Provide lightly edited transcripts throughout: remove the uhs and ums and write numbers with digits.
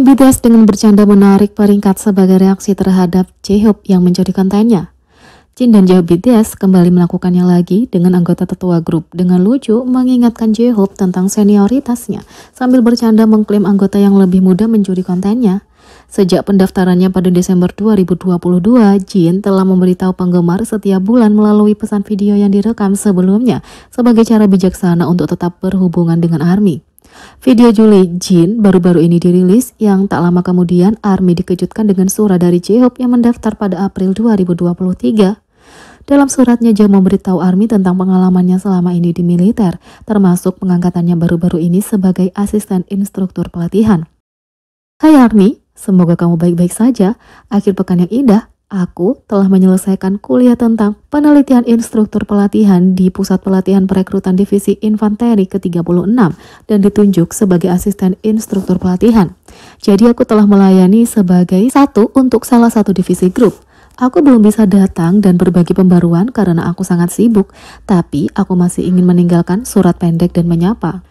BTS dengan bercanda menarik peringkat sebagai reaksi terhadap J-Hope yang mencuri kontennya. Jin dan J-Hope BTS kembali melakukannya lagi dengan anggota tetua grup dengan lucu mengingatkan J-Hope tentang senioritasnya sambil bercanda mengklaim anggota yang lebih muda mencuri kontennya. Sejak pendaftarannya pada Desember 2022, Jin telah memberitahu penggemar setiap bulan melalui pesan video yang direkam sebelumnya sebagai cara bijaksana untuk tetap berhubungan dengan ARMY. Video Juli Jin baru-baru ini dirilis yang tak lama kemudian ARMY dikejutkan dengan surat dari J-Hope yang mendaftar pada April 2023. Dalam suratnya Jin memberitahu ARMY tentang pengalamannya selama ini di militer, termasuk pengangkatannya baru-baru ini sebagai asisten instruktur pelatihan. Hai ARMY, semoga kamu baik-baik saja. Akhir pekan yang indah. Aku telah menyelesaikan kuliah tentang penelitian instruktur pelatihan di Pusat Pelatihan Perekrutan Divisi Infanteri ke-36 dan ditunjuk sebagai asisten instruktur pelatihan. Jadi aku telah melayani sebagai satu untuk salah satu divisi grup. Aku belum bisa datang dan berbagi pembaruan karena aku sangat sibuk, tapi aku masih ingin meninggalkan surat pendek dan menyapa.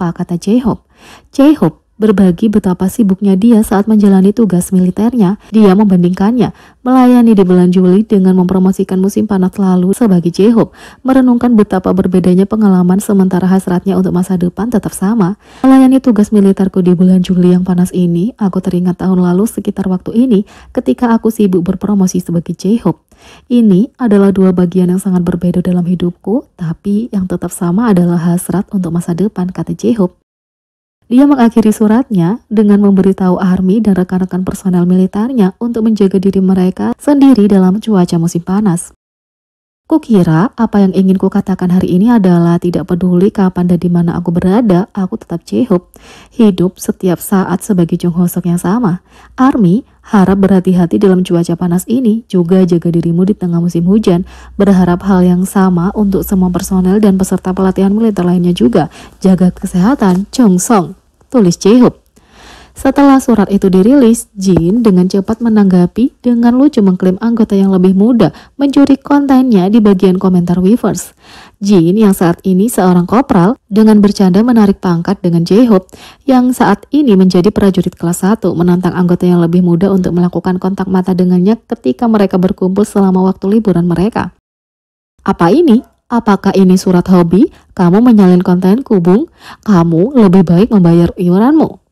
Kata J-Hope. J-Hope berbagi betapa sibuknya dia saat menjalani tugas militernya. Dia membandingkannya melayani di bulan Juli dengan mempromosikan musim panas lalu sebagai J-Hope, merenungkan betapa berbedanya pengalaman sementara hasratnya untuk masa depan tetap sama. Melayani tugas militerku di bulan Juli yang panas ini, aku teringat tahun lalu sekitar waktu ini ketika aku sibuk berpromosi sebagai J-Hope. Ini adalah dua bagian yang sangat berbeda dalam hidupku, tapi yang tetap sama adalah hasrat untuk masa depan, kata J-Hope. Dia mengakhiri suratnya dengan memberitahu ARMY dan rekan-rekan personel militernya untuk menjaga diri mereka sendiri dalam cuaca musim panas. Kukira apa yang ingin kukatakan hari ini adalah tidak peduli kapan dan di mana aku berada, aku tetap J-Hope. Hidup setiap saat sebagai Jung Ho Seok yang sama. ARMY harap berhati-hati dalam cuaca panas ini, juga jaga dirimu di tengah musim hujan. Berharap hal yang sama untuk semua personel dan peserta pelatihan militer lainnya juga. Jaga kesehatan, Jung Song, tulis J-Hope. Setelah surat itu dirilis, Jin dengan cepat menanggapi dengan lucu mengklaim anggota yang lebih muda mencuri kontennya di bagian komentar Weverse. Jin yang saat ini seorang kopral dengan bercanda menarik pangkat dengan J-Hope yang saat ini menjadi prajurit kelas 1 menantang anggota yang lebih muda untuk melakukan kontak mata dengannya ketika mereka berkumpul selama waktu liburan mereka. Apa ini? Apakah ini surat hobi? Kamu menyalin kontenku, Bung. Kamu lebih baik membayar iuranmu.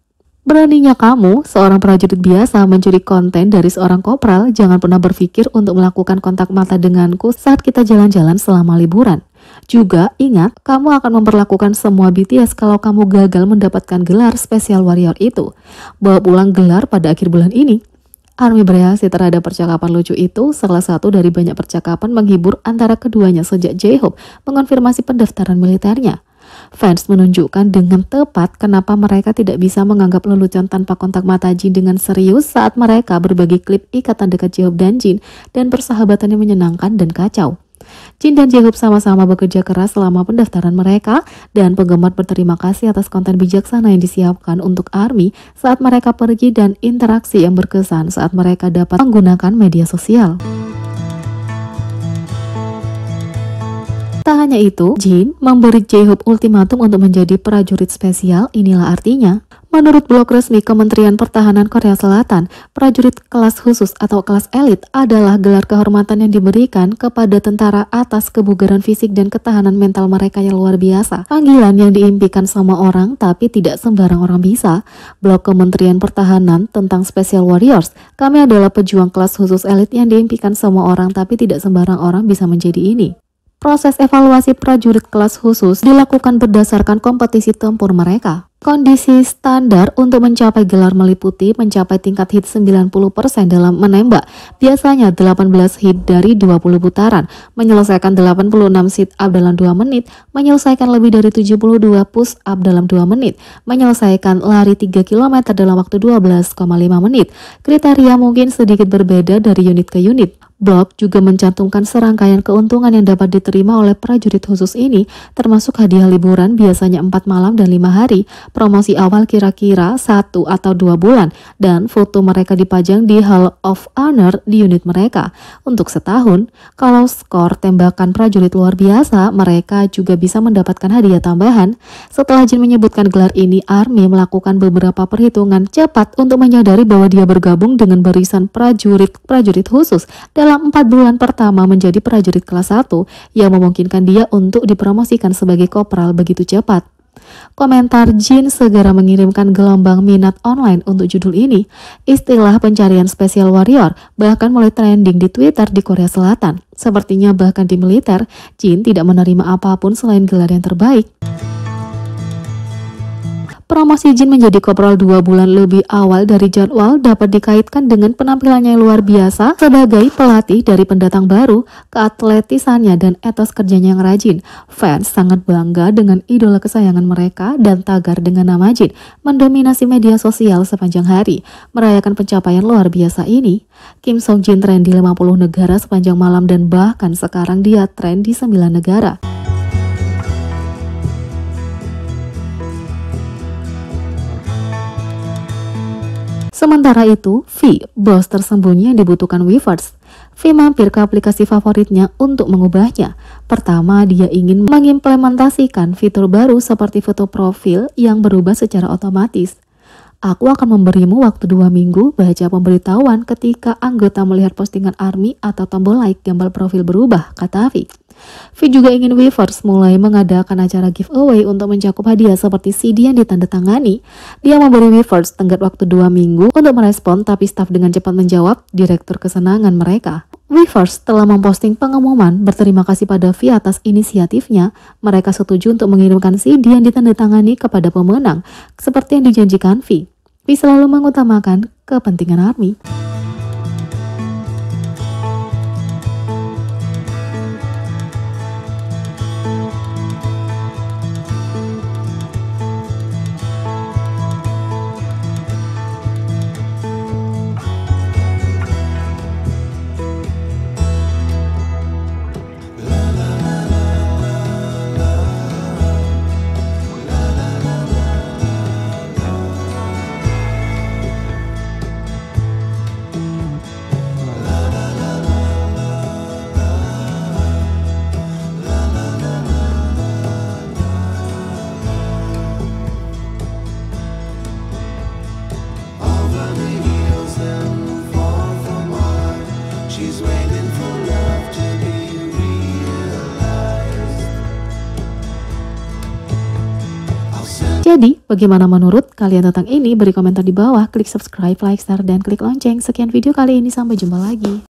Beraninya kamu, seorang prajurit biasa, mencuri konten dari seorang kopral. Jangan pernah berpikir untuk melakukan kontak mata denganku saat kita jalan-jalan selama liburan. Juga ingat, kamu akan memperlakukan semua BTS kalau kamu gagal mendapatkan gelar Special Warrior itu. Bawa pulang gelar pada akhir bulan ini. ARMY bereaksi terhadap percakapan lucu itu, salah satu dari banyak percakapan menghibur antara keduanya sejak J-Hope mengonfirmasi pendaftaran militernya. Fans menunjukkan dengan tepat kenapa mereka tidak bisa menganggap lelucon tanpa kontak mata Jin dengan serius saat mereka berbagi klip ikatan dekat J-Hope dan Jin dan persahabatannya menyenangkan dan kacau. Jin dan J-Hope sama-sama bekerja keras selama pendaftaran mereka dan penggemar berterima kasih atas konten bijaksana yang disiapkan untuk ARMY saat mereka pergi dan interaksi yang berkesan saat mereka dapat menggunakan media sosial. Tak hanya itu, Jin memberi J-Hope ultimatum untuk menjadi prajurit spesial. Inilah artinya. Menurut blog resmi Kementerian Pertahanan Korea Selatan, prajurit kelas khusus atau kelas elit adalah gelar kehormatan yang diberikan kepada tentara atas kebugaran fisik dan ketahanan mental mereka yang luar biasa. Panggilan yang diimpikan semua orang tapi tidak sembarang orang bisa. Blog Kementerian Pertahanan tentang Special Warriors, kami adalah pejuang kelas khusus elit yang diimpikan semua orang tapi tidak sembarang orang bisa menjadi ini. Proses evaluasi prajurit kelas khusus dilakukan berdasarkan kompetisi tempur mereka. Kondisi standar untuk mencapai gelar meliputi mencapai tingkat hit 90% dalam menembak, biasanya 18 hit dari 20 putaran, menyelesaikan 86 sit up dalam 2 menit, menyelesaikan lebih dari 72 push up dalam 2 menit, menyelesaikan lari 3 km dalam waktu 12,5 menit. Kriteria mungkin sedikit berbeda dari unit ke unit. Blog juga mencantumkan serangkaian keuntungan yang dapat diterima oleh prajurit khusus ini, termasuk hadiah liburan biasanya 4 malam dan 5 hari, promosi awal kira-kira 1 atau 2 bulan, dan foto mereka dipajang di Hall of Honor di unit mereka. Untuk setahun, kalau skor tembakan prajurit luar biasa, mereka juga bisa mendapatkan hadiah tambahan. Setelah Jin menyebutkan gelar ini, Army melakukan beberapa perhitungan cepat untuk menyadari bahwa dia bergabung dengan barisan prajurit khusus dalam 4 bulan pertama menjadi prajurit kelas 1 yang memungkinkan dia untuk dipromosikan sebagai kopral begitu cepat. Komentar Jin segera mengirimkan gelombang minat online untuk judul ini. Istilah pencarian Special Warrior bahkan mulai trending di Twitter di Korea Selatan. Sepertinya bahkan di militer, Jin tidak menerima apapun selain gelar yang terbaik. Promosi Jin menjadi kopral 2 bulan lebih awal dari jadwal dapat dikaitkan dengan penampilannya yang luar biasa sebagai pelatih dari pendatang baru, keatletisannya dan etos kerjanya yang rajin. Fans sangat bangga dengan idola kesayangan mereka dan tagar dengan nama Jin mendominasi media sosial sepanjang hari. Merayakan pencapaian luar biasa ini, Kim Song Jin tren di 50 negara sepanjang malam dan bahkan sekarang dia tren di 9 negara. Sementara itu, V, bos tersembunyi yang dibutuhkan Weverse. V mampir ke aplikasi favoritnya untuk mengubahnya. Pertama, dia ingin mengimplementasikan fitur baru seperti foto profil yang berubah secara otomatis. Aku akan memberimu waktu 2 minggu baca pemberitahuan ketika anggota melihat postingan Army atau tombol like gambar profil berubah, kata V. V juga ingin Weverse mulai mengadakan acara giveaway untuk mencakup hadiah seperti CD yang ditandatangani. Dia memberi Weverse tenggat waktu 2 minggu untuk merespon, tapi staf dengan cepat menjawab direktur kesenangan mereka. Weverse telah memposting pengumuman berterima kasih pada V atas inisiatifnya. Mereka setuju untuk mengirimkan CD yang ditandatangani kepada pemenang, seperti yang dijanjikan V. V selalu mengutamakan kepentingan Army. Jadi, bagaimana menurut kalian tentang ini? Beri komentar di bawah, klik subscribe, like, share, dan klik lonceng. Sekian video kali ini, sampai jumpa lagi.